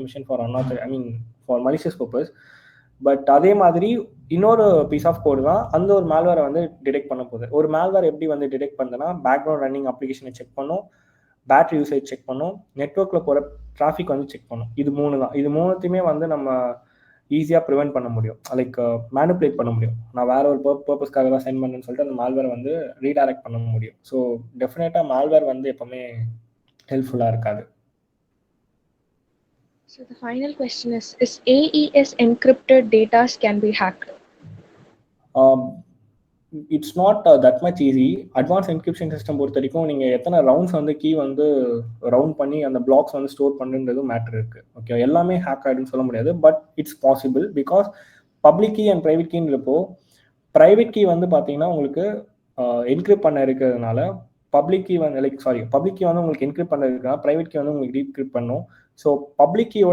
Machine for for malicious purpose. But அதே மாதிரி இன்னொரு பீஸ் ஆஃப் கோடு தான் அந்த ஒரு மால்வேரை வந்து டிடெக்ட் பண்ண போகுது. ஒரு மால்வேர் எப்படி வந்து டிடெக்ட் பண்ணுதுன்னா, பேக்ரவுண்ட் ரன்னிங் அப்ளிகேஷனை செக் பண்ணும், பேட்டரி யூசேஜ் செக் பண்ணும், நெட்ஒர்க்கில் போகிற டிராஃபிக் வந்து செக் பண்ணும். இது 3 தான். இது 3த்தையுமே வந்து நம்ம ஈஸியாக ப்ரிவென்ட் பண்ண முடியும், லைக் மேனிப்புலேட் பண்ண முடியும். நான் வேற ஒரு பர்பஸ்க்காக தான் சென்ட் பண்ணேன்னு சொல்லிட்டு அந்த மால்வேரை வந்து ரீடைரக்ட் பண்ண முடியும். ஸோ டெஃபினட்டாக மால்வேர் வந்து எப்பவுமே ஹெல்ப்ஃபுல்லாக இருக்காது. So the final question is AES encrypted data can be hacked? It's not that much easy. Advance encryption system பொறுத்த வரைக்கும் நீங்கள் எத்தனை ரவுண்ட்ஸ் வந்து கீ வந்து ரவுண்ட் பண்ணி அந்த பிளாக்ஸ் வந்து ஸ்டோர் பண்ணுறதும் மேட்டர் இருக்குது. ஓகே, எல்லாமே ஹேக் ஆகிடுன்னு சொல்ல முடியாது, but it's possible. Because public key and private கீன்றப்போ ப்ரைவேட் கீ வந்து பார்த்தீங்கன்னா உங்களுக்கு என்கிரிப்ட் பண்ண இருக்கிறதுனால பப்ளிக் கீ வந்து பப்ளிக் கீ வந்து உங்களுக்கு என்கிரிப்ட் பண்ண இருக்கிறதுனால ப்ரைவேட் கீ வந்து உங்களுக்கு டீக்ரிப்ட் பண்ணும். So public கீயோட